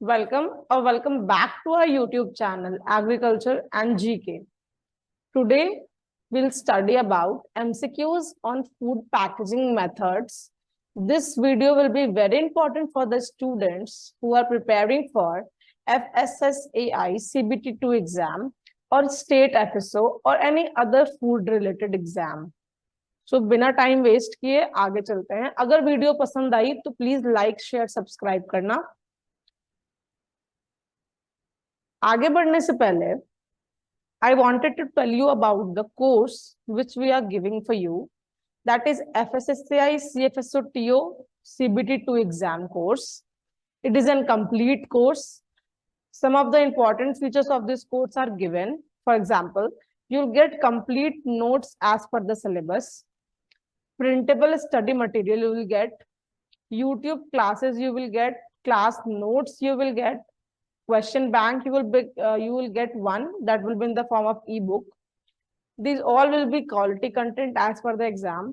Welcome back to our YouTube channel, Agriculture and GK. Today, we'll study about MCQs on food packaging methods. This video will be very important for the students who are preparing for FSSAI CBT2 exam or state FSO or any other food related exam. So बिना time waste किए आगे चलते हैं। अगर video पसंद आई तो please like share subscribe करना। आगे बढ़ने से पहले I wanted to tell you about the course which we are giving for you, that is FSSAI CFSO TO CBT2 exam course. It is a complete course. Some of the important features of this course are given. For example, you'll get complete notes as per the syllabus, printable study material you will get, YouTube classes you will get, class notes you will get, question bank you will get one that will be in the form of ebook. These all will be quality content as per the exam.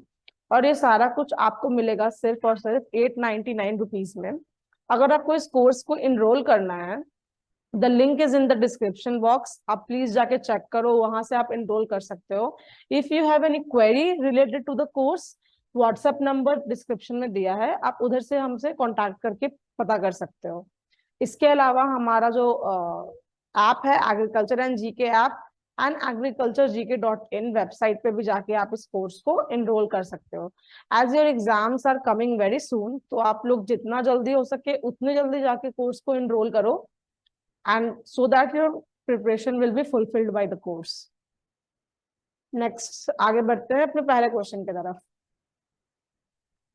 और ये सारा कुछ आपको मिलेगा सिर्फ और सिर्फ 899 rupees में। अगर आपको इस कोर्स को इनरोल करना है, the link is in the description box, आप प्लीज जाके चेक करो, वहां से आप इनरोल कर सकते हो। If you have any query related to the course, WhatsApp number description में दिया है, आप उधर से हमसे कॉन्टैक्ट करके पता कर सकते हो। इसके अलावा हमारा जो ऐप है agriculture and GK app and agriculturegk.in website पे भी जाके आप इस कोर्स को एनरोल कर सकते हो। As your exams are coming very soon, तो आप लोग जितना जल्दी हो सके उतनी जल्दी जाके कोर्स को एनरोल करो, and so that your preparation will be fulfilled by the course. Next आगे बढ़ते हैं अपने पहले क्वेश्चन की तरफ।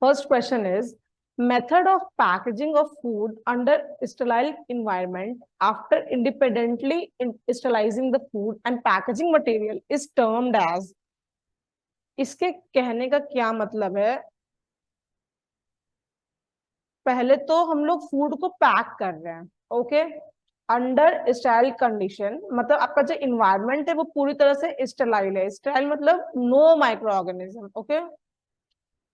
First question is method of packaging of food under sterile environment after independently sterilizing the food and packaging material is termed as। इसके कहने का क्या मतलब है? पहले तो हम लोग फूड को पैक कर रहे हैं, ओके, अंडर स्टेराइल कंडीशन, मतलब आपका जो इन्वायरमेंट है वो पूरी तरह से स्टेराइल है। स्टेराइल मतलब no micro organism, okay,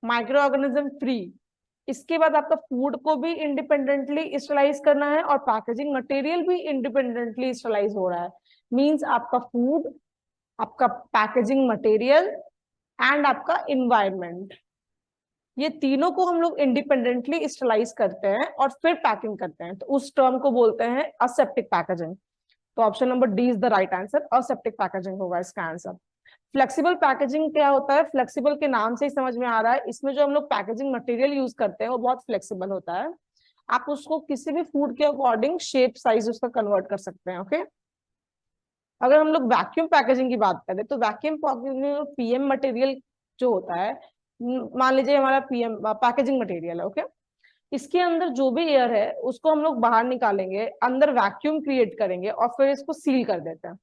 micro organism free. इसके बाद आपका फूड को भी इंडिपेंडेंटली स्टरलाइज करना है और पैकेजिंग मटेरियल भी इंडिपेंडेंटली स्टरलाइज हो रहा है। मींस आपका फूड, आपका पैकेजिंग मटेरियल एंड आपका इन्वायरमेंट, ये तीनों को हम लोग इंडिपेंडेंटली स्टरलाइज करते हैं और फिर पैकिंग करते हैं, तो उस टर्म को बोलते हैं असेप्टिक पैकेजिंग। तो option number D is the right answer, aseptic packaging होगा इसका आंसर। फ्लेक्सिबल पैकेजिंग क्या होता है? फ्लेक्सिबल के नाम से ही समझ में आ रहा है, इसमें जो हम लोग पैकेजिंग मटेरियल यूज करते हैं वो बहुत फ्लेक्सिबल होता है। आप उसको किसी भी फूड के अकॉर्डिंग शेप साइज उसका कन्वर्ट कर सकते हैं, ओके। अगर हम लोग वैक्यूम पैकेजिंग की बात करें तो वैक्यूम पैकेजिंग पीएम मटेरियल जो होता है, मान लीजिए हमारा पीएम पैकेजिंग मटेरियल है, ओके, इसके अंदर जो भी एयर है उसको हम लोग बाहर निकालेंगे, अंदर वैक्यूम क्रिएट करेंगे और फिर इसको सील कर देते हैं।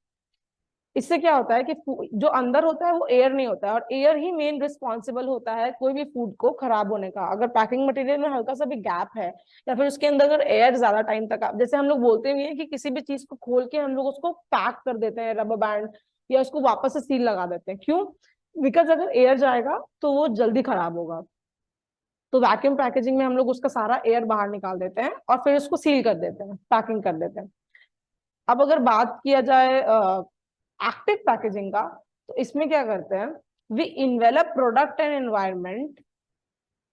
इससे क्या होता है कि जो अंदर होता है वो एयर नहीं होता है, और एयर ही मेन रिस्पॉन्सिबल होता है कोई भी फूड को खराब होने का। अगर पैकिंग मटेरियल में हल्का सा भी गैप है या फिर उसके अंदर अगर एयर ज्यादा टाइम तक, जैसे हम लोग बोलते भी हैं कि किसी भी चीज को खोल के हम लोग उसको पैक कर देते हैं रबर बैंड या उसको वापस से सील लगा देते हैं, क्यों? बिकॉज अगर एयर जाएगा तो वो जल्दी खराब होगा। तो वैक्यूम पैकेजिंग में हम लोग उसका सारा एयर बाहर निकाल देते हैं और फिर उसको सील कर देते हैं, पैकिंग कर देते हैं। अब अगर बात किया जाए एक्टिव पैकेजिंग का, तो इसमें क्या करते हैं, we envelop product and environment,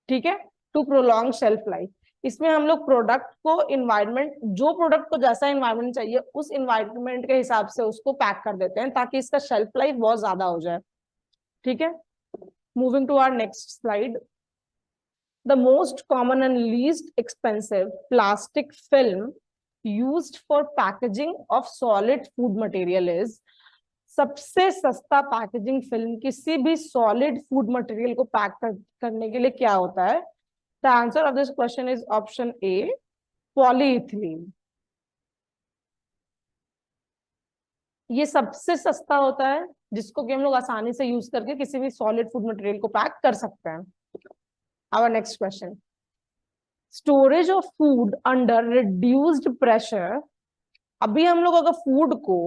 ठीक है, टू प्रोलॉन्ग शेल्फ लाइफ। इसमें हम लोग प्रोडक्ट को इन्वायरमेंट, जो प्रोडक्ट को जैसा इन्वायरमेंट चाहिए उस इन्वायरमेंट के हिसाब से उसको पैक कर देते हैं ताकि इसका शेल्फ लाइफ बहुत ज्यादा हो जाए, ठीक है। Moving to our next slide. The most common and least expensive plastic film used for packaging of solid food material is. सबसे सस्ता पैकेजिंग फिल्म किसी भी सॉलिड फूड मटेरियल को पैक करने के लिए क्या होता है? The answer of this question is option A, polyethylene. ये सबसे सस्ता होता है जिसको कि हम लोग आसानी से यूज करके किसी भी सॉलिड फूड मटेरियल को पैक कर सकते हैं। Our next question, storage of food under reduced pressure. अभी हम लोग अगर फूड को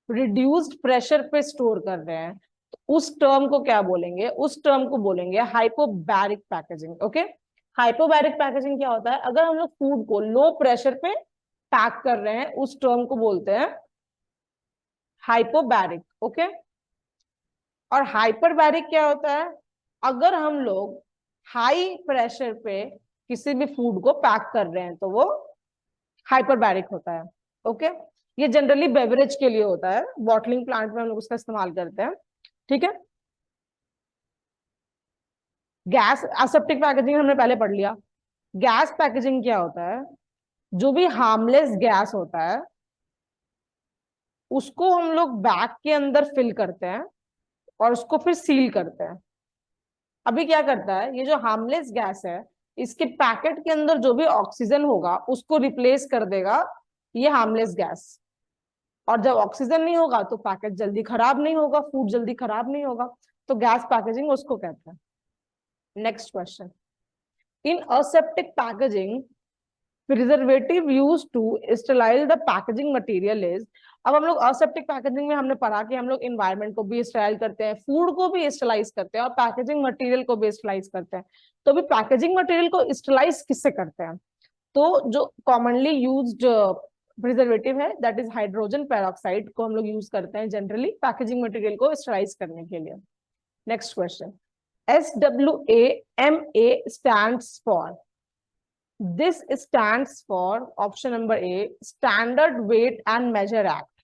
रिड्यूस्ड प्रेशर पे स्टोर कर रहे हैं तो उस टर्म को क्या बोलेंगे? उस टर्म को बोलेंगे हाइपोबैरिक पैकेजिंग, ओके। हाइपोबैरिक पैकेजिंग क्या होता है? अगर हम लोग फूड को लो प्रेशर पे पैक कर रहे हैं उस टर्म को बोलते हैं हाइपोबैरिक। ओके, और हाइपरबैरिक क्या होता है? अगर हम लोग हाई प्रेशर पे किसी भी फूड को पैक कर रहे हैं तो वो हाइपरबैरिक होता है। ओके, ये जनरली बेवरेज के लिए होता है, बॉटलिंग प्लांट में हम लोग उसका इस्तेमाल करते हैं। ठीक है, गैस एसेप्टिक पैकेजिंग हमने पहले पढ़ लिया। गैस पैकेजिंग क्या होता है? जो भी हार्मलेस गैस होता है उसको हम लोग बैग के अंदर फिल करते हैं और उसको फिर सील करते हैं। अभी क्या करता है, ये जो हार्मलेस गैस है इसके पैकेट के अंदर जो भी ऑक्सीजन होगा उसको रिप्लेस कर देगा ये हार्मलेस गैस। और जब ऑक्सीजन नहीं होगा तो पैकेट जल्दी खराब नहीं होगा, फूड जल्दी खराब नहीं होगा। तो गैस पैकेजिंग उसको कहते हैं। Next question, in aseptic packaging preservative used to sterilize the packaging material is। अब हम लोग aseptic packaging में हमने पढ़ा कि हम लोग environment को भी स्टराइल करते हैं, फूड को भी स्टरलाइज करते हैं और पैकेजिंग मटेरियल को भी स्टरलाइज करते हैं। तो अभी पैकेजिंग मटेरियल को स्टरलाइज किससे करते हैं? तो जो कॉमनली यूज्ड प्रिजर्वेटिव है दैट इज हाइड्रोजन पेरोक्साइड को हम लोग यूज करते हैं जनरली पैकेजिंग मटेरियल को स्टरलाइज करने के लिए। Next question, SWAMA stands for। This stands for option number A standard weight and measure act.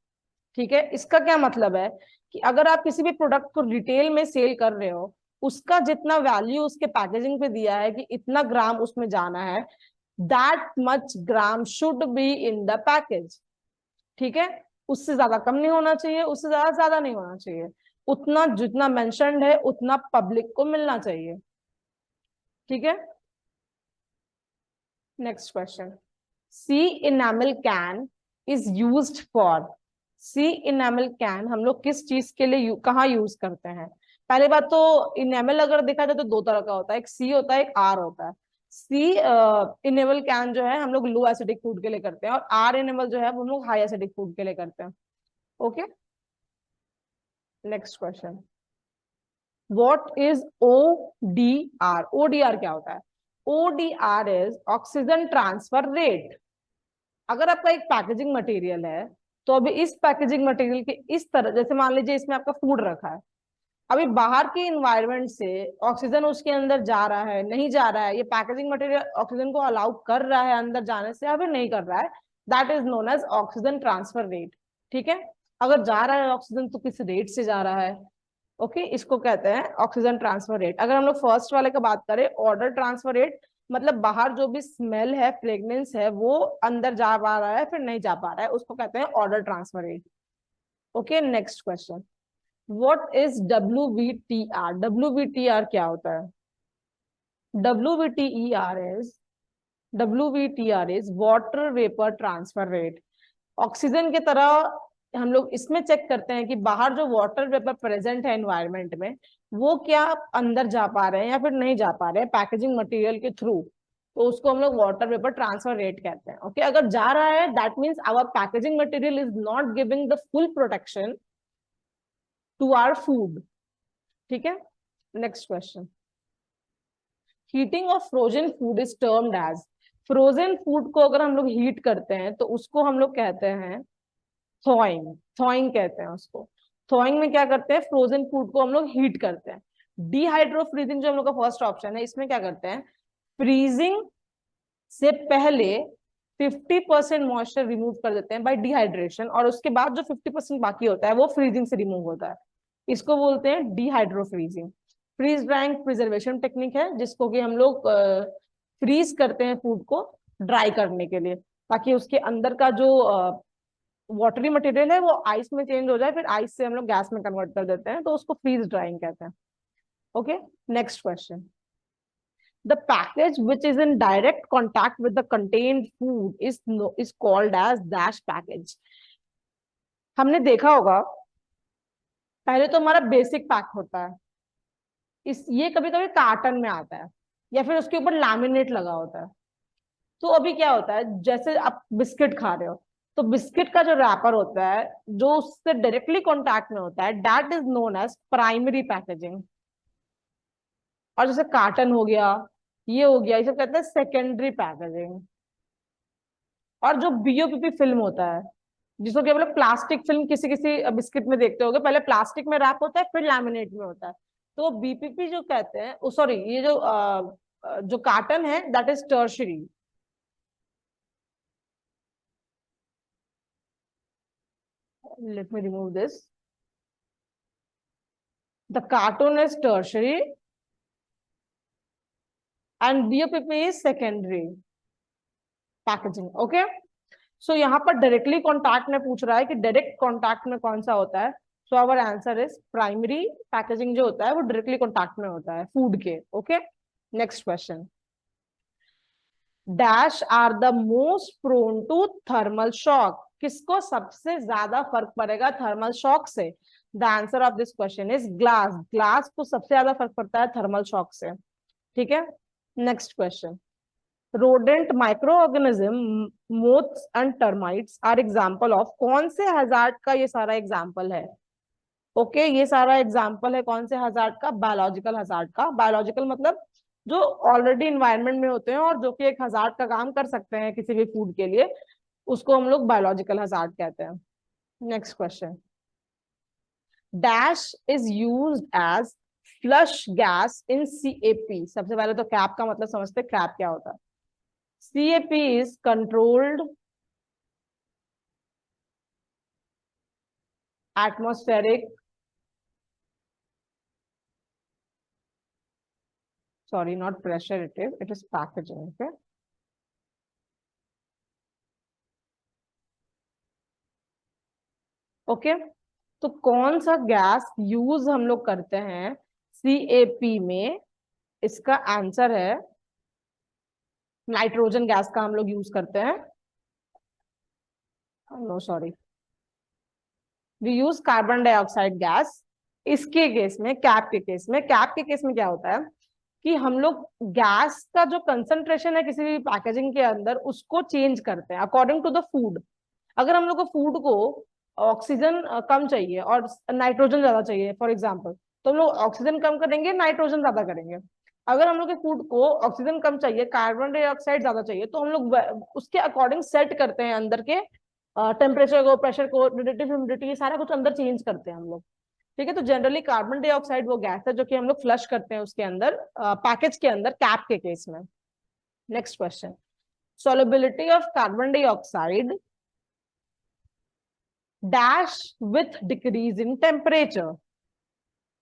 ठीक है, इसका क्या मतलब है कि अगर आप किसी भी प्रोडक्ट को रिटेल में सेल कर रहे हो उसका जितना वैल्यू उसके पैकेजिंग पे दिया है कि इतना ग्राम उसमें जाना है, that much gram should be in the package. ठीक है, उससे ज्यादा कम नहीं होना चाहिए, उससे ज्यादा ज्यादा नहीं होना चाहिए, उतना जितना मेंशन्ड है उतना पब्लिक को मिलना चाहिए। ठीक है, next question, C enamel can is used for. C enamel can हम लोग किस चीज के लिए कहाँ यूज करते हैं? पहली बात तो इनेमल अगर देखा जाए तो दो तरह का होता है, एक सी होता है एक आर होता है। सी इनेबल कैन जो है हम लोग लो एसिडिक फूड के लिए करते हैं और आर इनेबल जो है वो हम लोग हाई एसिडिक फूड के लिए करते हैं। Okay, next question, what is ODR? ODR क्या होता है? ODR is oxygen transfer rate. अगर आपका एक पैकेजिंग मटेरियल है तो अभी इस पैकेजिंग मटेरियल के इस तरह, जैसे मान लीजिए इसमें आपका फूड रखा है, अभी बाहर के इन्वायरमेंट से ऑक्सीजन उसके अंदर जा रहा है नहीं जा रहा है, ये पैकेजिंग मटेरियल ऑक्सीजन को अलाउ कर रहा है अंदर जाने से या फिर नहीं कर रहा है, that is known as oxygen transfer rate. ठीक है, अगर जा रहा है ऑक्सीजन तो किस रेट से जा रहा है? ओके, इसको कहते हैं ऑक्सीजन ट्रांसफर रेट। अगर हम लोग फर्स्ट वाले का बात करें ऑर्डर ट्रांसफर रेट, मतलब बाहर जो भी स्मेल है फ्रेग्रेंस है वो अंदर जा पा रहा है फिर नहीं जा पा रहा है, उसको कहते हैं order transfer rate. Okay, next question, what is WVTR? WVTR क्या होता है? WVTR is water vapour transfer rate. Oxygen की तरह हम लोग इसमें चेक करते हैं कि बाहर जो वाटर वेपर प्रेजेंट है एनवायरनमेंट में वो क्या अंदर जा पा रहे हैं या फिर नहीं जा पा रहे हैं पैकेजिंग मटेरियल के थ्रू, तो उसको हम लोग वाटर वेपर ट्रांसफर रेट कहते हैं। ओके, अगर जा रहा है that means our packaging material is not giving the full protection to our food. ठीक है, next question, heating of frozen food is termed as. Frozen food को अगर हम लोग हीट करते हैं तो उसको हम लोग कहते हैं थॉइंग। थॉइंग कहते हैं उसको। थॉइंग में क्या करते हैं, फ्रोजन फूड को हम लोग हीट करते हैं। डिहाइड्रो फ्रीजिंग जो हम लोग का फर्स्ट ऑप्शन है इसमें क्या करते हैं, फ्रीजिंग से पहले 50% मॉइस्चर रिमूव कर देते हैं बाय डिहाइड्रेशन और उसके बाद जो 50% बाकी होता है वो फ्रीजिंग से रिमूव होता है, इसको बोलते हैं dehydro freezing. Freeze drying preservation technique है जिसको कि हम लोग फ्रीज करते हैं फूड को ड्राई करने के लिए ताकि उसके अंदर का जो वाटरी मटेरियल है वो आइस में चेंज हो जाए, फिर आइस से हम लोग गैस में कन्वर्ट कर देते हैं तो उसको फ्रीज ड्राइंग कहते हैं। Okay, next question, the package which is in direct contact with the contained food is called as dash package। हमने देखा होगा पहले तो हमारा बेसिक पैक होता है, इस ये कभी कभी कार्टन में आता है या फिर उसके ऊपर लैमिनेट लगा होता है। तो अभी क्या होता है, जैसे आप बिस्किट खा रहे हो तो बिस्किट का जो रैपर होता है जो उससे डायरेक्टली कॉन्टैक्ट में होता है that is known as primary packaging. और जैसे कार्टन हो गया ये हो गया, ये सब कहते हैं सेकेंडरी पैकेजिंग। और जो बीओपीपी फिल्म होता है, जिसको क्या बोले, प्लास्टिक फिल्म, किसी किसी बिस्किट में देखते होगे, पहले प्लास्टिक में रैप होता है फिर लैमिनेट में होता है। तो बीपीपी जो कहते हैं, सॉरी, ये जो कार्टन है that is tertiary. Let me remove this. The carton is tertiary and BOPP is secondary packaging. Okay, so यहाँ पर डायरेक्टली कॉन्टैक्ट में पूछ रहा है कि डायरेक्ट कॉन्टैक्ट में कौन सा होता है। So our answer is primary packaging, जो होता है वो डायरेक्टली कॉन्टैक्ट में होता है फूड के। Okay, next question. Dash are the most prone to thermal shock, किसको सबसे ज्यादा फर्क पड़ेगा थर्मल शॉक से? The answer of this question is glass. Glass को सबसे ज्यादा फर्क पड़ता है थर्मल शॉक से। ठीक है, next question. rodent microorganism, moths and termites are example of, कौन से hazard का ये सारा एग्जाम्पल है? ओके, ये सारा एग्जाम्पल है कौन से हजार्ड का? बायोलॉजिकल हजार्ड का। बायोलॉजिकल मतलब जो ऑलरेडी इन्वायरमेंट में होते हैं और जो कि एक हजार्ड का काम कर सकते हैं किसी भी फूड के लिए, उसको हम लोग बायोलॉजिकल हजार्ड कहते हैं। Next question. Dash is used as flush gas in CAP. सबसे पहले तो कैप का मतलब समझते हैं, कैप क्या होता है। CAP is controlled atmospheric, sorry, not pressure, it is packaging. Okay, okay, तो कौन सा गैस यूज हम लोग करते हैं CAP में? इसका आंसर है नाइट्रोजन गैस का हम लोग यूज करते हैं। No sorry, we use carbon dioxide gas. इसके केस में, कैप के केस में, कैप के केस में क्या होता है कि हम लोग गैस का जो कंसंट्रेशन है किसी भी पैकेजिंग के अंदर, उसको चेंज करते हैं अकॉर्डिंग टू द फूड। अगर हम लोग को फूड को ऑक्सीजन कम चाहिए और नाइट्रोजन ज्यादा चाहिए फॉर एग्जांपल, तो हम लोग ऑक्सीजन कम करेंगे, नाइट्रोजन ज्यादा करेंगे। अगर हम लोग के फूड को ऑक्सीजन कम चाहिए, कार्बन डाइऑक्साइड ज्यादा चाहिए, तो हम लोग उसके अकॉर्डिंग सेट करते हैं अंदर के टेम्परेचर को, प्रेशर को, रिलेटिव ह्यूमिडिटी, सारा कुछ अंदर चेंज करते हैं हम लोग। ठीक है, तो जनरली कार्बन डाइऑक्साइड वो गैस है जो कि हम लोग फ्लश करते हैं उसके अंदर, पैकेज के अंदर, कैप के केस में। Next question. solubility of carbon dioxide dash with decrease in temperature.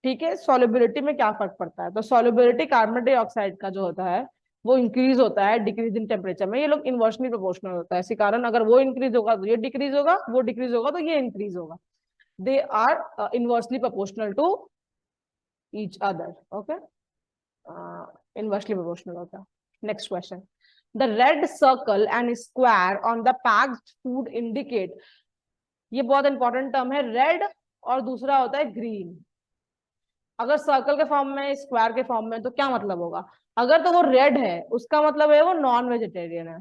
ठीक है, solubility में क्या फर्क पड़ता है? तो solubility कार्बन डाइऑक्साइड का जो होता है वो इंक्रीज होता है डिक्रीज इन टेम्परेचर में। ये लोग इन्वर्सली प्रोपोर्शनल होता है, इसी कारण अगर वो इंक्रीज होगा तो ये डिक्रीज होगा, वो डिक्रीज होगा तो ये इंक्रीज होगा। They are inversely proportional to each other. Okay, inversely proportional होता है। Next question. The red circle and square on the packed food indicate. ये बहुत इंपॉर्टेंट टर्म है, रेड और दूसरा होता है ग्रीन। अगर सर्कल के फॉर्म में, स्क्वायर के फॉर्म में, तो क्या मतलब होगा? अगर तो वो रेड है उसका मतलब है वो नॉन वेजिटेरियन है,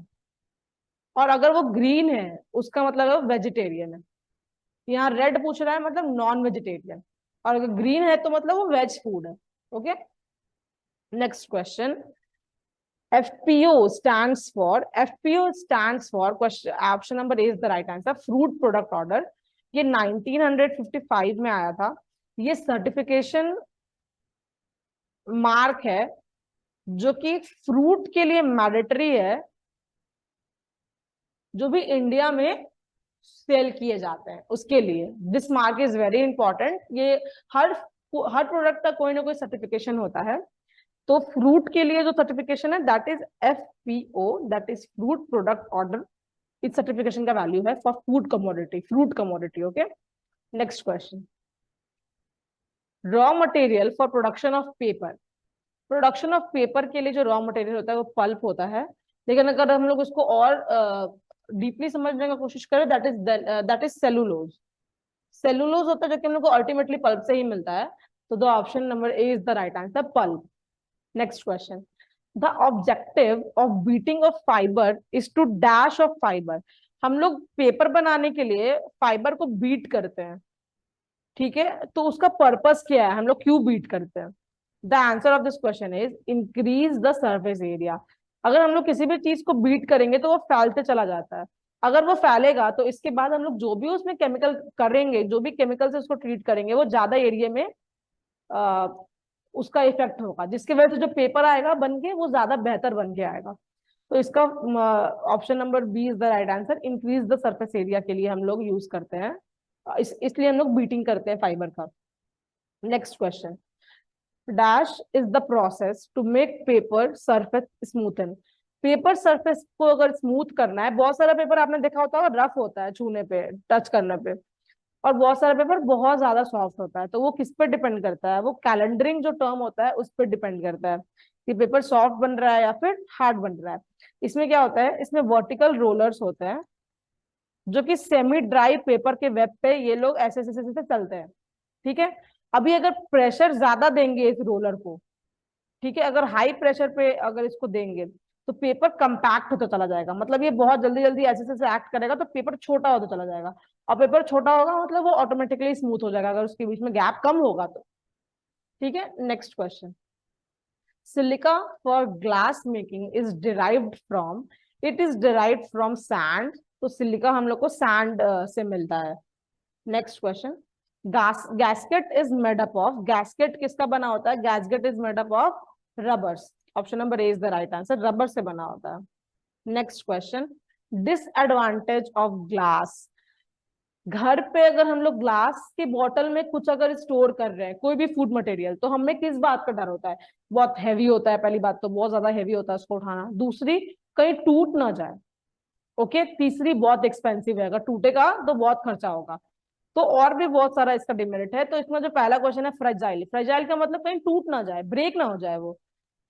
और अगर वो ग्रीन है उसका मतलब है वो वेजिटेरियन है। यहाँ रेड पूछ रहा है मतलब नॉन वेजिटेरियन, और अगर ग्रीन है तो मतलब वो वेज फूड है। Okay, next question. FPO stands for question, option number A is the right answer, fruit product order। ये 1955 में आया था। ये सर्टिफिकेशन मार्क है जो कि फ्रूट के लिए मैंडेटरी है, जो भी इंडिया में सेल किए जाते हैं उसके लिए। This mark is very important. ये हर हर प्रोडक्ट का कोई ना कोई सर्टिफिकेशन होता है। तो फ्रूट के लिए जो सर्टिफिकेशन है that is FPO, that is fruit product order. इस सर्टिफिकेशन का वैल्यू है for food commodity, fruit commodity. Okay, next question. Raw material for production of paper. Production of paper के लिए जो रॉ मटेरियल होता है वो पल्प होता है, लेकिन अगर हम लोग उसको और डीपली समझने का कोशिश करें, दैट इज सेलुलोज। सेलुलोज होता है जो कि हम लोग को अल्टीमेटली पल्प से ही मिलता है। तो the option number A is the right answer, pulp. Next question. The objective of beating of fibre is to dash of fibre. हम लोग पेपर बनाने के लिए फाइबर को बीट करते हैं, ठीक है, तो उसका पर्पस क्या है, हम लोग क्यों बीट करते हैं? The answer of this question is increase the surface area. अगर हम लोग किसी भी चीज को बीट करेंगे तो वो फैलते चला जाता है, अगर वो फैलेगा तो इसके बाद हम लोग जो भी उसमें केमिकल करेंगे, जो भी केमिकल से उसको ट्रीट करेंगे, वो ज्यादा एरिया में आ, उसका इफेक्ट होगा, जिसकी वजह से जो पेपर आएगा बन के वो ज्यादा बेहतर बन के आएगा। तो इसका option number B is the right answer. Increase the surface area के लिए हम लोग यूज करते हैं, इसलिए हम लोग बीटिंग करते हैं फाइबर का। Next question, dash is the process to make paper surface smoothen. Paper surface को अगर स्मूथ करना है, बहुत सारा पेपर आपने देखा होता है रफ होता है छूने पे, टच करने पे, और बहुत सारा पेपर बहुत ज्यादा सॉफ्ट होता है। तो वो किस पे डिपेंड करता है, वो कैलेंडरिंग जो टर्म होता है उस पर डिपेंड करता है कि पेपर सॉफ्ट बन रहा है या फिर हार्ड बन रहा है। इसमें क्या होता है, इसमें वर्टिकल रोलर्स होते हैं जो कि सेमी ड्राई पेपर के वेब पे ये लोग ऐसे ऐसे ऐसे ऐसे चलते हैं। ठीक है, अभी अगर प्रेशर ज्यादा देंगे इस रोलर को, ठीक है, अगर हाई प्रेशर पे अगर इसको देंगे तो पेपर कंपैक्ट होता चला जाएगा, मतलब ये बहुत जल्दी जल्दी ऐसे ऐसे एक्ट करेगा तो पेपर छोटा होता चला जाएगा। और पेपर छोटा होगा मतलब वो ऑटोमेटिकली स्मूथ हो जाएगा अगर उसके बीच में गैप कम होगा तो। ठीक है, next question, silica for glass making is derived from, it is derived from sand. तो सिलिका हम लोग को सैंड से मिलता है। Next question, gasket is made up of, gasket किसका बना होता है, gasket is made up of rubbers. Option number A is the right answer, rubber से बना होता है। Next question, disadvantage of glass. घर पे अगर हम लोग ग्लास के बॉटल में कुछ अगर स्टोर कर रहे हैं कोई भी फूड मटेरियल, तो हमें किस बात का डर होता है, बहुत हैवी होता है, पहली बात तो बहुत ज्यादा हैवी होता है उसको उठाना, दूसरी कहीं टूट ना जाए, ओके, तीसरी बहुत एक्सपेंसिव है, अगर टूटेगा तो बहुत खर्चा होगा। तो और भी बहुत सारा इसका डिमेरिट है। तो इसमें जो पहला क्वेश्चन है फ्रेजाइल, फ्रेजाइल का मतलब कहीं टूट ना जाए, ब्रेक ना हो जाए वो।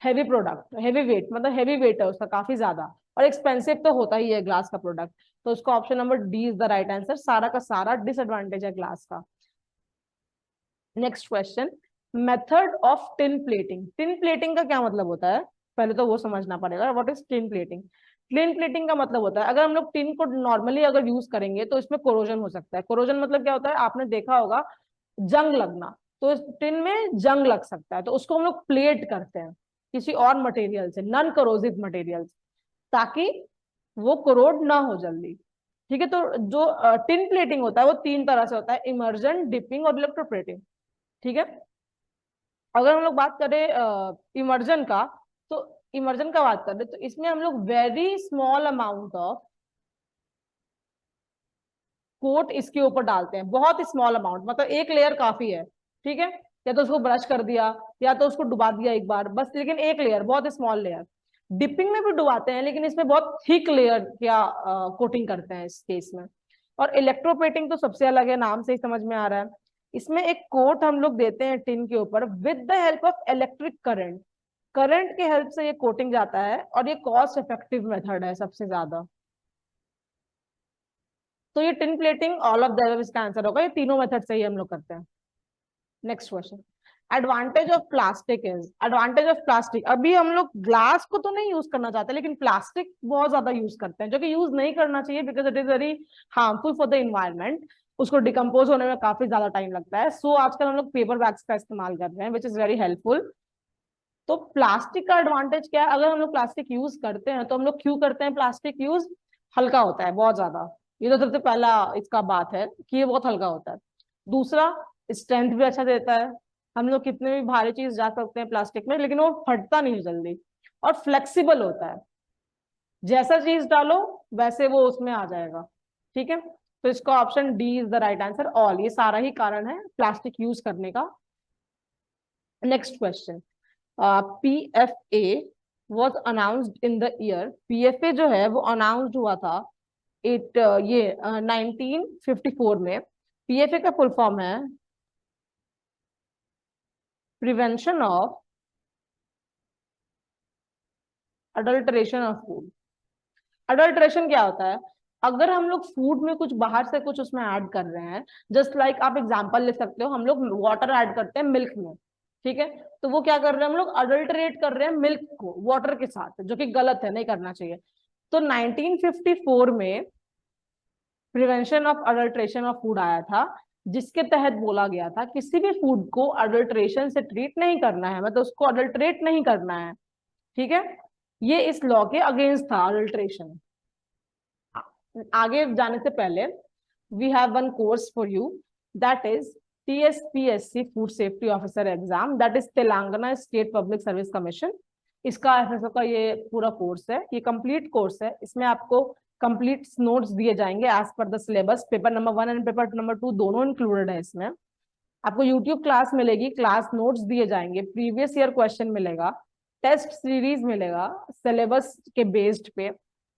हैवी प्रोडक्ट, हैवी वेट, मतलब हैवी वेट है उसका काफी ज्यादा, और एक्सपेंसिव तो होता ही है ग्लास का प्रोडक्ट। तो उसका option number D is the right answer, सारा का सारा डिसएडवांटेज है ग्लास का। Next question, method of tin plating. Tin plating का क्या मतलब होता है, पहले तो वो समझना पड़ेगा, what is tin plating. Tin plating का मतलब होता है अगर हम लोग टिन को नॉर्मली अगर यूज करेंगे तो इसमें कोरोजन हो सकता है। कोरोजन मतलब क्या होता है, आपने देखा होगा जंग लगना, तो इस टिन में जंग लग सकता है, तो उसको हम लोग प्लेट करते हैं किसी और मटेरियल से, नॉन करोजिव मटेरियल, ताकि वो करोड ना हो जल्दी। ठीक है, तो जो टिन प्लेटिंग होता है वो तीन तरह से होता है, इमर्जन, डिपिंग और इलेक्ट्रोप्लेटिंग। ठीक है, अगर हम लोग बात करें इमर्जन का, तो इमर्जन का बात करें तो इसमें हम लोग very small amount of coat इसके ऊपर डालते हैं, बहुत स्मॉल अमाउंट, मतलब एक लेयर काफी है। ठीक है, या तो उसको ब्रश कर दिया या तो उसको डुबा दिया एक बार बस, लेकिन एक लेयर, बहुत स्मॉल लेयर। डिपिंग में भी डुबाते हैं लेकिन इसमें बहुत थिक लेयर क्या कोटिंग करते हैं इस केस में। और इलेक्ट्रोप्लेटिंग तो सबसे अलग है, नाम से ही समझ में आ रहा है। इसमें एक कोट हम लोग देते हैं टिन के ऊपर with the help of electric current, current के हेल्प से ये कोटिंग जाता है, और ये कॉस्ट इफेक्टिव मेथड है सबसे ज्यादा। तो ये tin plating, all of the इसका आंसर होगा, ये तीनों मेथड से ही हम लोग करते हैं। Next question, advantage of plastic is, advantage of plastic, अभी हम लोग ग्लास को तो नहीं यूज करना चाहते लेकिन प्लास्टिक बहुत ज्यादा यूज करते हैं, जो कि यूज नहीं करना चाहिए because it is very harmful for the environment, उसको डिकम्पोज होने में काफी ज्यादा टाइम लगता है। सो आजकल हम लोग पेपर बैग्स का इस्तेमाल कर रहे हैं विच इज वेरी हेल्पफुल। तो प्लास्टिक का एडवांटेज क्या है, अगर हम लोग प्लास्टिक यूज करते हैं तो हम लोग क्यों करते हैं प्लास्टिक यूज, हल्का होता है बहुत ज्यादा, ये तो सबसे पहला इसका बात है कि ये बहुत हल्का होता है। दूसरा, स्ट्रेंथ भी अच्छा देता है, हम लोग कितने भी भारी चीज जा सकते हैं प्लास्टिक में लेकिन वो फटता नहीं जल्दी। और फ्लेक्सिबल होता है, जैसा चीज डालो वैसे वो उसमें आ जाएगा। ठीक है, तो इसका option D is the right answer, all, ये सारा ही कारण है प्लास्टिक यूज करने का। Next question, PFA was announced in the year, PFA जो है वो अनाउंस्ड हुआ था ये 1954 में। PFA का फुल फॉर्म है prevention of adulteration of food. Adulteration क्या होता है, अगर हम लोग फूड में कुछ बाहर से कुछ उसमें ऐड कर रहे हैं, जस्ट लाइक आप एग्जांपल ले सकते हो, हम लोग वाटर ऐड करते हैं मिल्क में, ठीक है, तो वो क्या कर रहे हैं, हम लोग अडल्टरेट कर रहे हैं मिल्क को वाटर के साथ, जो कि गलत है, नहीं करना चाहिए। तो 1954 में prevention of adulteration of food आया था, जिसके तहत बोला गया था किसी भी फूड को अडल्ट्रेशन से ट्रीट नहीं करना है, मतलब उसको अडल्ट्रेट नहीं करना है। ठीक है, ये इस लॉ के अगेंस्ट था अडल्ट्रेशन। आगे जाने से पहले we have one course for you, that is TSPSC food safety officer exam, that is Telangana state public service commission. इसका FSO का ये पूरा कोर्स है, ये कंप्लीट कोर्स है। इसमें आपको कंप्लीट नोट्स दिए जाएंगे as per the syllabus. Paper number 1 and paper number 2 दोनों इंक्लूडेड है इसमें। आपको यूट्यूब क्लास मिलेगी, क्लास नोट्स दिए जाएंगे, प्रीवियस ईयर क्वेश्चन मिलेगा, टेस्ट सीरीज मिलेगा सिलेबस के बेस्ड पे,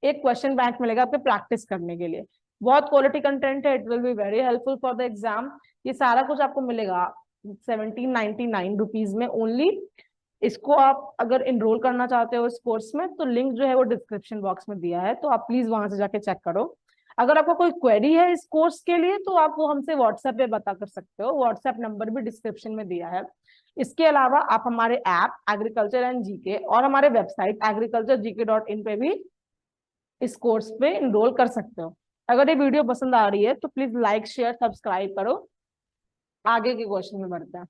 एक क्वेश्चन बैंक मिलेगा आपके प्रैक्टिस करने के लिए। बहुत क्वालिटी कंटेंट है, it will be very helpful for the exam. ये सारा कुछ आपको मिलेगा 1799 रुपीज में ओनली। इसको आप अगर इनरोल करना चाहते हो इस कोर्स में तो लिंक जो है वो डिस्क्रिप्शन बॉक्स में दिया है, तो आप प्लीज वहां से जाके चेक करो। अगर आपको कोई क्वेरी है इस कोर्स के लिए तो आप वो हमसे व्हाट्सएप पे बता कर सकते हो, व्हाट्सएप नंबर भी डिस्क्रिप्शन में दिया है। इसके अलावा आप हमारे ऐप एग्रीकल्चर एंड जीके और हमारे वेबसाइट agriculturegk.in पे भी इस कोर्स पे इनरोल कर सकते हो। अगर ये वीडियो पसंद आ रही है तो प्लीज लाइक शेयर सब्सक्राइब करो। आगे के क्वेश्चन में बढ़ते हैं।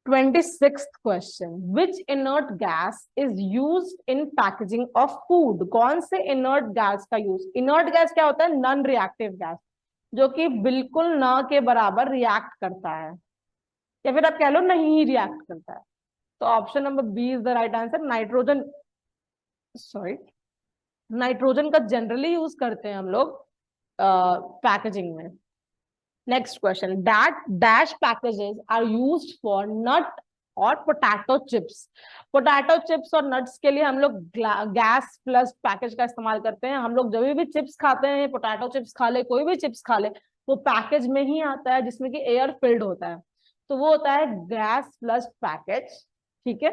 26th question, which inert gas is used in packaging of food? कौन से इनर्ट गैस का यूज? इनर्ट गैस क्या होता है? नॉन रिएक्टिव गैस, जो कि बिल्कुल न के बराबर रिएक्ट करता है, या फिर आप कह लो नहीं रिएक्ट करता है। तो option number B is the right answer. Nitrogen, sorry, nitrogen का जनरली यूज करते हैं हम लोग पैकेजिंग में। Next question, that dash packages are used for nut और पोटैटो चिप्स? पोटैटो चिप्स और नट्स के लिए हम लोग गैस प्लस पैकेज का इस्तेमाल करते हैं। हम लोग जब भी चिप्स खाते हैं, पोटैटो चिप्स खा ले, कोई भी चिप्स खा ले, वो पैकेज में ही आता है जिसमें कि एयर फिल्ड होता है, तो वो होता है गैस प्लस पैकेज। ठीक है,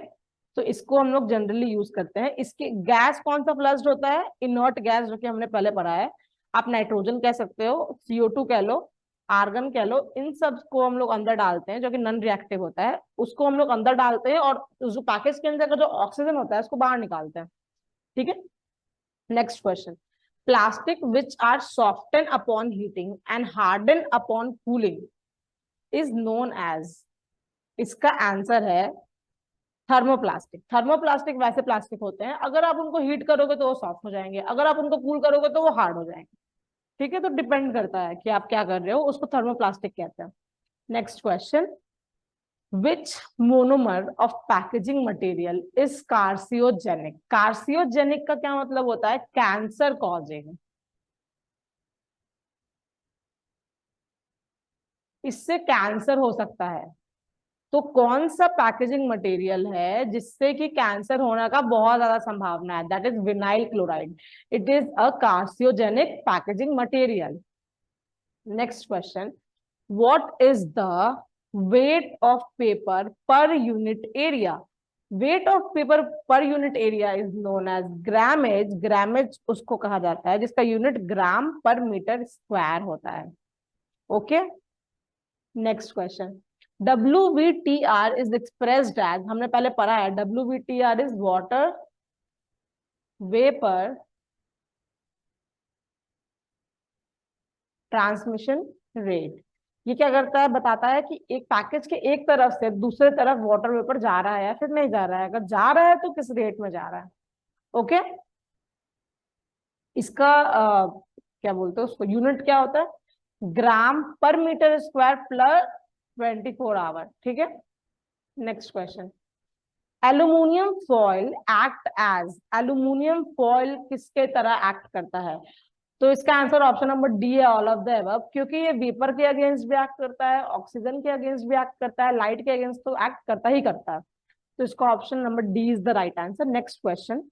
तो इसको हम लोग जनरली यूज करते हैं। इसके गैस कौन सा फ्लश्ड होता है? इनर्ट गैस, जो कि हमने पहले पढ़ा है। आप नाइट्रोजन कह सकते हो, CO2 कह लो, आर्गन कह लो, इन सब को हम लोग अंदर डालते हैं, जो कि नॉन रिएक्टिव होता है, उसको हम लोग अंदर डालते हैं और जो पैकेज के अंदर का जो ऑक्सीजन होता है उसको बाहर निकालते हैं। ठीक है, next question, plastic which are soften upon heating and harden upon cooling is known as? इसका आंसर है थर्मोप्लास्टिक। थर्मोप्लास्टिक वैसे प्लास्टिक होते हैं, अगर आप उनको हीट करोगे तो वो सॉफ्ट हो जाएंगे, अगर आप उनको कूल करोगे तो वो हार्ड हो जाएंगे। ठीक है, तो डिपेंड करता है कि आप क्या कर रहे हो, उसको थर्मोप्लास्टिक कहते हैं। Next question, which monomer of packaging material is कार्सियोजेनिक? कार्सियोजेनिक का क्या मतलब होता है? Cancer causing. इससे कैंसर हो सकता है। तो कौन सा पैकेजिंग मटेरियल है जिससे कि कैंसर होने का बहुत ज्यादा संभावना है? That is vinyl chloride. It is a carcinogenic packaging material. Next question, what is the weight of paper per unit area? Weight of paper per unit area is known as grammage. Grammage उसको कहा जाता है जिसका unit ग्राम पर metre square होता है। Okay, next question, WVTR is expressed as, हमने पहले पढ़ा है, WVTR is water vapour transmission rate. ये क्या करता है? बताता है कि एक पैकेज के एक तरफ से दूसरे तरफ वाटर वेपर जा रहा है या फिर नहीं जा रहा है, अगर जा रहा है तो किस रेट में जा रहा है। ओके, इसका क्या बोलते हैं उसको, यूनिट क्या होता है? ग्राम पर मीटर स्क्वायर प्लस 24 आवर। ठीक है, next question, aluminium foil act as. Aluminium foil किसके तरह एक्ट करता है? तो इसका आंसर ऑप्शन नंबर डी है, ऑल ऑफ द अबव, क्योंकि ये वेपर के अगेंस्ट भी एक्ट करता है, ऑक्सीजन के अगेंस्ट भी एक्ट करता है, लाइट के अगेंस्ट तो एक्ट करता ही करता है। तो इसका option number D is the right answer. Next question,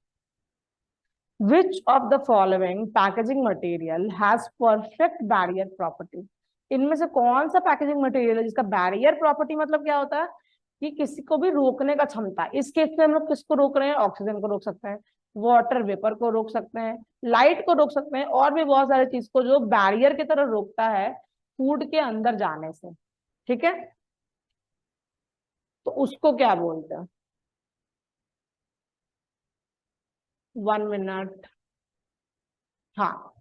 which of the following packaging material has perfect barrier property? इनमें से कौन सा पैकेजिंग मटेरियल है जिसका बैरियर प्रॉपर्टी मतलब क्या होता है कि किसी को भी रोकने का क्षमता। इस केस में हम लोग किसको रोक रहे हैं? ऑक्सीजन को रोक सकते हैं, वाटर वेपर को रोक सकते हैं, लाइट को रोक सकते हैं, और भी बहुत सारी चीज को जो बैरियर की तरह रोकता है फूड के अंदर जाने से। ठीक है, तो उसको क्या बोलते हैं? 1 मिनट। हाँ,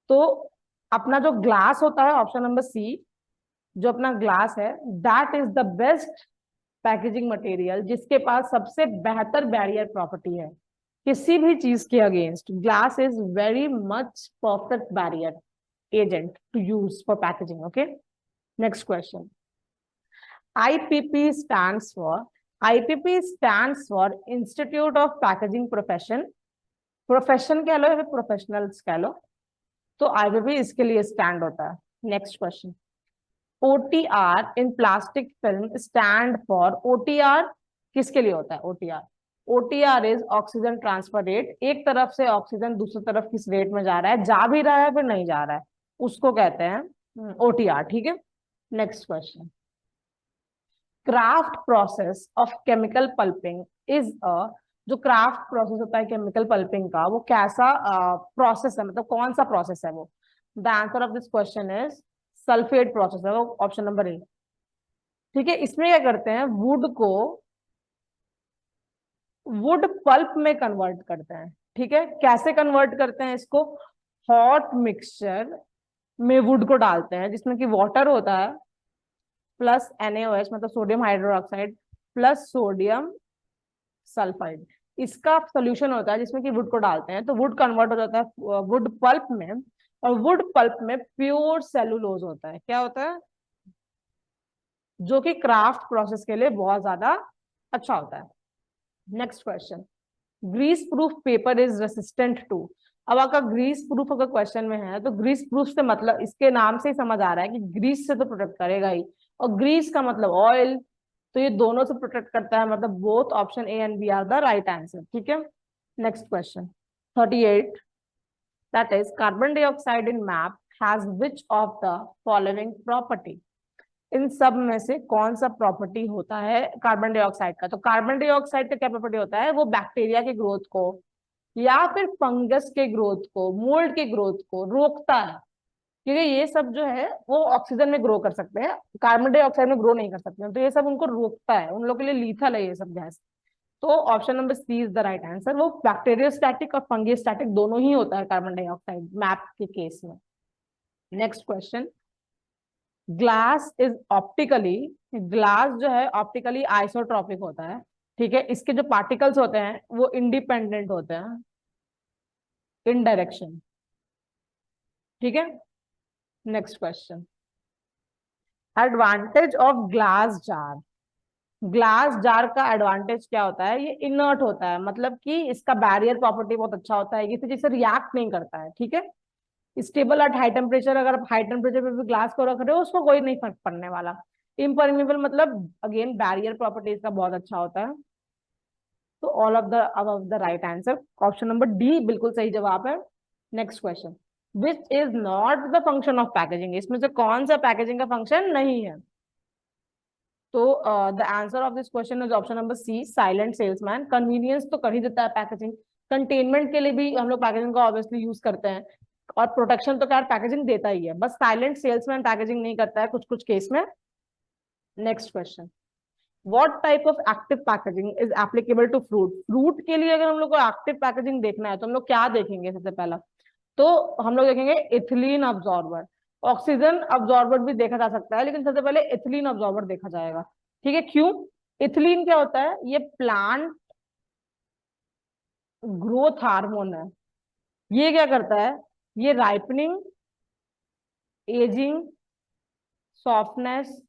तो अपना जो ग्लास होता है, ऑप्शन नंबर सी, जो अपना ग्लास है, that is the best packaging material जिसके पास सबसे बेहतर बैरियर प्रॉपर्टी है। किसी भी चीज के against glass is very much perfect barrier agent to use for packaging. Okay, next question. IPP stands for Institute of Packaging Profession. Profession कह लो या फिर प्रोफेशनल्स कह लो, तो IPP इसके लिए स्टैंड होता है. Next question. OTR in plastic film stand for. OTR किसके लिए होता है? OTR is oxygen transfer rate. एक तरफ से ऑक्सीजन दूसरी तरफ किस रेट में जा रहा है, जा भी रहा है फिर नहीं जा रहा है, उसको कहते हैं OTR. ठीक है, next question. Craft process of chemical pulping is जो क्राफ्ट प्रोसेस होता है केमिकल पल्पिंग का, वो कैसा प्रोसेस है, मतलब कौन सा प्रोसेस है वो? The answer of this question is sulphate process है, वो ऑप्शन नंबर ए. ठीक है, इसमें क्या करते हैं, वुड को वुड पल्प में कन्वर्ट करते हैं. ठीक है, कैसे कन्वर्ट करते हैं इसको? हॉट मिक्सचर में वुड को डालते हैं जिसमें कि वाटर होता है प्लस NaOH मतलब sodium hydroxide plus sodium sulphide. इसका सोल्यूशन होता है जिसमें कि वुड को डालते हैं, तो वुड कन्वर्ट हो जाता है वुड पल्प में, और वुड पल्प में प्योर सेलुलोज होता है. क्या होता है? जो कि क्राफ्ट प्रोसेस के लिए बहुत ज्यादा अच्छा होता है. Next question. Grease proof paper is resistant to. अब आपका ग्रीस प्रूफ अगर क्वेश्चन में है तो ग्रीस प्रूफ से मतलब इसके नाम से ही समझ आ रहा है कि ग्रीस से तो प्रोटेक्ट करेगा ही, और ग्रीस का मतलब ऑयल, तो ये दोनों से प्रोटेक्ट करता है, मतलब both option A and B are the right answer. ठीक है, next question. 38 that is carbon dioxide in MAP has which of the following property. इन सब में से कौन सा प्रॉपर्टी होता है कार्बन डाइऑक्साइड का? तो कार्बन डाइऑक्साइड का क्या प्रॉपर्टी होता है? वो बैक्टीरिया के ग्रोथ को या फिर फंगस के ग्रोथ को, मोल्ड के ग्रोथ को रोकता है, क्योंकि ये सब जो है वो ऑक्सीजन में ग्रो कर सकते हैं, कार्बन डाइऑक्साइड में ग्रो नहीं कर सकते हैं, तो ये सब उनको रोकता है, उन लोगों के लिए लीथल है ये सब गैस. तो option number C is the right answer. वो बैक्टीरियोस्टैटिक और फंगियोस्टैटिक दोनों ही होता है कार्बन डाइऑक्साइड मैप के केस में. Next question. ग्लास जो है ऑप्टिकली आइसोट्रॉपिक होता है. ठीक है, इसके जो पार्टिकल्स होते हैं वो इंडिपेंडेंट होते हैं इन डायरेक्शन. ठीक है, next question. Advantage of glass jar. Glass jar का एडवांटेज क्या होता है? ये इनर्ट होता है, मतलब कि इसका बैरियर प्रॉपर्टी बहुत अच्छा होता है, ये जिससे रिएक्ट नहीं करता है. ठीक है, स्टेबल एट हाई टेम्परेचर. अगर आप हाई टेम्परेचर पे भी ग्लास को रख रहे हो उसको कोई नहीं फर्क पड़ने वाला. इम्परमेबल मतलब अगेन बैरियर प्रॉपर्टीज का बहुत अच्छा होता है. तो all of the above the right answer. Option number D बिल्कुल सही जवाब है. Next question. Which is not the function of packaging. इसमें से कौन सा पैकेजिंग का फंक्शन नहीं है? तो the answer of this question is option number C, silent salesman. Convenience तो कर ही देता है पैकेजिंग, कंटेनमेंट के लिए भी हम लोग पैकेजिंग का ऑब्वियसली यूज करते हैं, और प्रोटेक्शन तो क्या पैकेजिंग देता ही है, बस साइलेंट सेल्समैन पैकेजिंग नहीं करता है कुछ कुछ केस में. Next question. What type of active packaging is applicable to fruit. Fruit के लिए अगर हम लोग को एक्टिव पैकेजिंग देखना है तो हम लोग क्या देखेंगे? सबसे पहला तो हम लोग देखेंगे इथिलीन अब्जॉर्बर. ऑक्सीजन अब्जॉर्बर भी देखा जा सकता है, लेकिन सबसे पहले इथिलीन अब्जॉर्बर देखा जाएगा. ठीक है, क्यों? इथिलीन क्या होता है? ये प्लांट ग्रोथ हार्मोन है. ये क्या करता है? ये राइपनिंग, एजिंग, सॉफ्टनेस,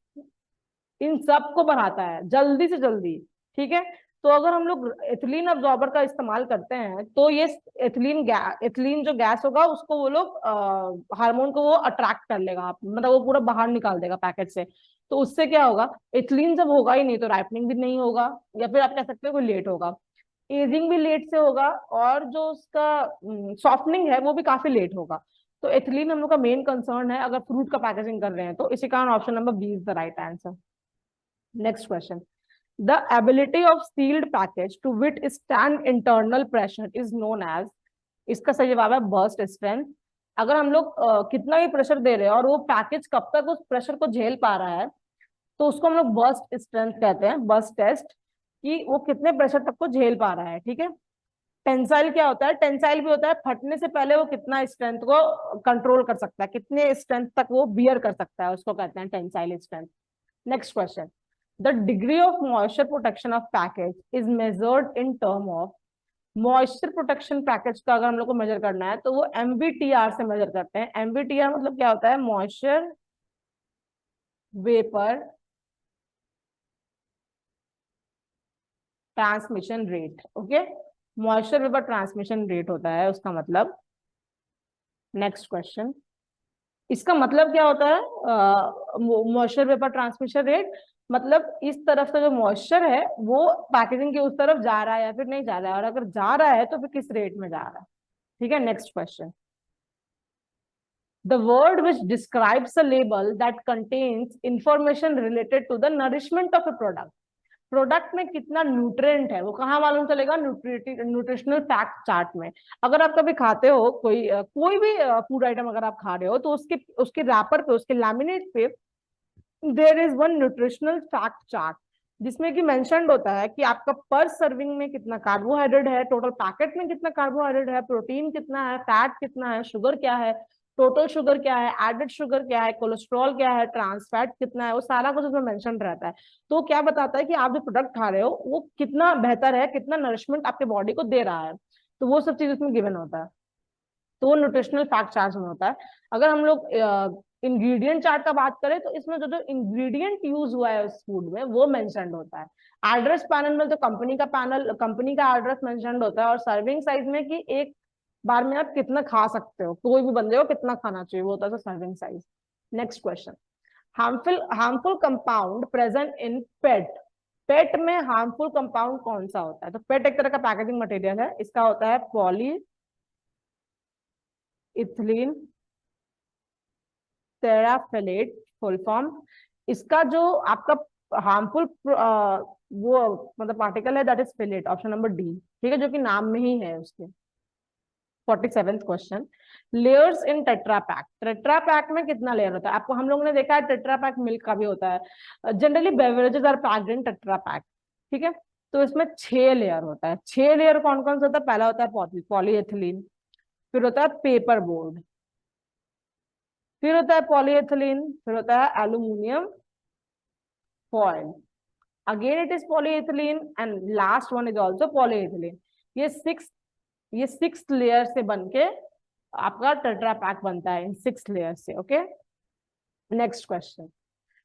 इन सब को बढ़ाता है जल्दी से जल्दी. ठीक है, तो अगर हम लोग एथिलीन अब्जॉर्बर का इस्तेमाल करते हैं तो ये एथिलीन जो गैस होगा उसको वो लोग हार्मोन को वो अट्रैक्ट कर लेगा, मतलब वो पूरा बाहर निकाल देगा पैकेट से. तो उससे क्या होगा? एथिलीन जब होगा ही नहीं तो राइपनिंग भी नहीं होगा, या फिर आप कह सकते हो कोई लेट होगा, एजिंग भी लेट से होगा, और जो उसका सॉफ्टनिंग है वो भी काफी लेट होगा. तो एथिलीन हम लोग का मेन कंसर्न है अगर फ्रूट का पैकेजिंग कर रहे हैं, तो इसी कारण option number B is the right answer. Next question. The ability of sealed package to withstand internal pressure is known as. इसका सही जवाब है burst strength. अगर हम लोग कितना भी प्रेशर दे रहे हैं और वो पैकेज कब तक उस प्रेशर को झेल पा रहा है, तो उसको हम लोग बर्स्ट स्ट्रेंथ कहते हैं, बर्स्ट टेस्ट, कि वो कितने प्रेशर तक को झेल पा रहा है. ठीक है, टेंसाइल क्या होता है? टेंसाइल भी होता है फटने से पहले वो कितना स्ट्रेंथ को कंट्रोल कर सकता है, कितने स्ट्रेंथ तक वो बियर कर सकता है, उसको कहते हैं tensile strength. Next question. The degree of moisture protection of package is measured in term of. Moisture protection package का अगर हम लोग को मेजर करना है तो वो MVTR से मेजर करते हैं। MVTR मतलब क्या होता है? Moisture vapour transmission rate. Okay, moisture vapour transmission rate होता है उसका मतलब। नेक्स्ट क्वेश्चन, इसका मतलब क्या होता है? मॉइस्चर वेपर ट्रांसमिशन रेट मतलब इस तरफ से जो मॉइस्चर है वो पैकेजिंग के उस तरफ जा रहा है या फिर नहीं जा रहा है, और अगर जा रहा है तो फिर किस रेट में जा रहा है। ठीक है, next question, the word which describes a label that contains information related to the nourishment of a product। Product में कितना न्यूट्रिएंट है वो कहाँ मालूम चलेगा? न्यूट्रिशनल फैक्ट चार्ट में। अगर आप कभी खाते हो कोई भी फूड आइटम अगर आप खा रहे हो तो उसके उसके रैपर पे, उसके लैमिनेट पे there is one nutritional fact chart, जिसमें कि मेंशन्ड होता है कि आपका पर सर्विंग में कितना कार्बोहाइड्रेट है, टोटल पैकेट में कितना कार्बोहाइड्रेट है, प्रोटीन कितना है, फैट कितना है, शुगर क्या है, टोटल शुगर क्या है, एडेड शुगर क्या है, कोलेस्ट्रॉल क्या है, ट्रांस फैट कितना है, वो सारा कुछ उसमें मेंशन रहता है। तो क्या बताता है कि आप जो प्रोडक्ट खा रहे हो वो कितना बेहतर है, कितना नरिशमेंट आपके बॉडी को दे रहा है। तो वो सब चीज उसमें गिवन होता है, तो वो न्यूट्रिशनल फैक्ट चार्ट में होता है। अगर हम लोग इंग्रेडिएंट चार्ट का बात करें तो इसमें जो जो इंग्रेडिएंट यूज हुआ है उस फूड में वो मेंशन्ड होता है। एड्रेस पैनल में तो कंपनी का एड्रेस मेंशन्ड होता है, और सर्विंग साइज में कि एक बार में आप कितना खा सकते हो, कोई भी बंदे को कितना खाना चाहिए, वो होता है serving size. Next question, harmful compound present in PET. PET में हार्मफुल कंपाउंड कौन सा होता है? तो पेट एक तरह का पैकेजिंग मटेरियल है, इसका होता है पॉली इथिलीन टेराफेलेट फुल फॉर्म। इसका जो आपका हार्मफुल वो मतलब पार्टिकल है that is Fallot, option number D. ठीक है, जो कि नाम में ही है उसके। 47th क्वेश्चन, लेयर्स इन टेट्रा पैक। टेट्रा पैक में कितना लेयर होता है? आपको हम लोगों ने देखा है टेट्रा पैक मिल्क का भी होता है। Generally beverages are packed in Tetra Pak. ठीक है, तो इसमें 6 लेयर होता है। 6 लेयर कौन कौन सा होता है? पहला होता है पॉलीएथिलीन, फिर होता है पेपर बोर्ड, फिर होता है पॉलीएथिलीन, फिर होता है aluminium foil, again it is polyethylene, and last one is also polyethylene. ये सिक्स लेयर से बनके आपका टेट्रा पैक बनता है, इन 6 लेयर से। Okay, next question,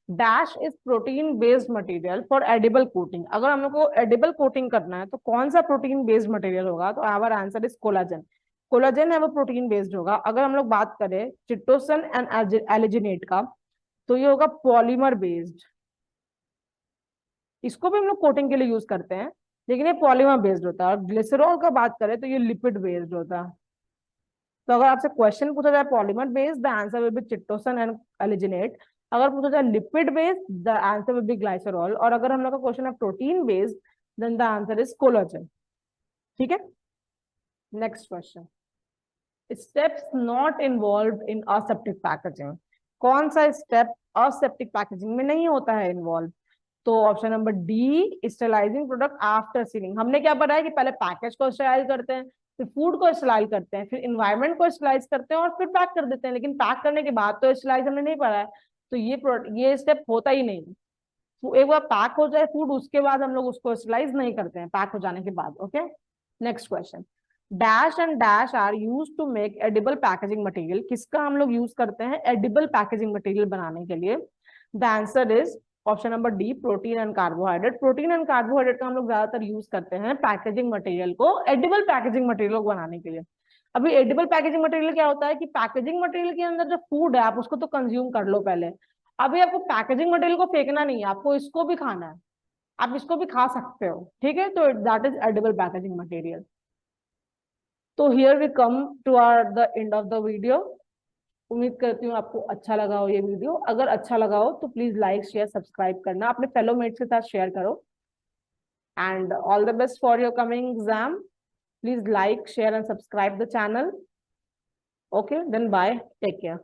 dash is protein based material for edible coating. अगर हम लोग को एडिबल कोटिंग करना है तो कौन सा प्रोटीन बेस्ड मटेरियल होगा? तो our answer is collagen. Collagen है वो प्रोटीन बेस्ड होगा। अगर हम लोग बात करें चिटोसन एंड एलिजिनेट का तो ये होगा पॉलीमर बेस्ड। इसको भी हम लोग कोटिंग के लिए यूज करते हैं, लेकिन ये पॉलीमर बेस्ड होता है। और ग्लिसरॉल का बात करें तो ये लिपिड बेस्ड होता है। तो अगर आपसे क्वेश्चन पूछा जाए polymer based, the answer will be chitosan and alginate. अगर पूछा जाए lipid based, the answer will be glycerol. और अगर हम लोग का क्वेश्चन है protein based, then the answer is collagen. ठीक है, next question, steps not involve in aseptic packaging. कौन सा स्टेप असेप्टिक पैकेजिंग में नहीं होता है इन्वॉल्व? तो option number D, sterilizing product after sealing. हमने क्या पढ़ा है कि पहले पैकेज को स्टेलाइज करते हैं, फिर फूड को स्टेलाइज करते हैं, फिर इन्वायरमेंट को स्टेलाइज करते हैं, और फिर पैक कर देते हैं। लेकिन पैक करने के बाद तो स्टेलाइज हमने नहीं पढ़ा है, तो ये स्टेप होता ही नहीं। तो एक बार पैक हो जाए फूड उसके बाद हम लोग उसको स्टेलाइज नहीं करते हैं, पैक हो जाने के बाद। Okay, next question, dash and dash are use to make edible packaging material. किसका हम लोग यूज करते हैं एडिबल पैकेजिंग मटेरियल बनाने के लिए? The answer is option number D, protein and carbohydrate. Protein and carbohydrate का हम लोग ज्यादातर यूज करते हैं पैकेजिंग मटेरियल को, एडिबल पैकेजिंग मटेरियल को बनाने के लिए। अभी एडिबल पैकेजिंग मटेरियल क्या होता है कि पैकेजिंग मटेरियल के अंदर जो फूड है आप उसको तो कंज्यूम कर लो पहले, अभी आपको पैकेजिंग मटेरियल को फेंकना नहीं है, आपको इसको भी खाना है, आप इसको भी खा सकते हो। ठीक है, तो that is edible packaging material. तो here we come to are the end of the video. उम्मीद करती हूँ आपको अच्छा लगा हो ये वीडियो। अगर अच्छा लगा हो तो प्लीज लाइक शेयर सब्सक्राइब करना, अपने फेलो मेट्स के साथ शेयर करो। And all the best for your coming exam. Please like share and subscribe the channel. Okay, then bye, take care.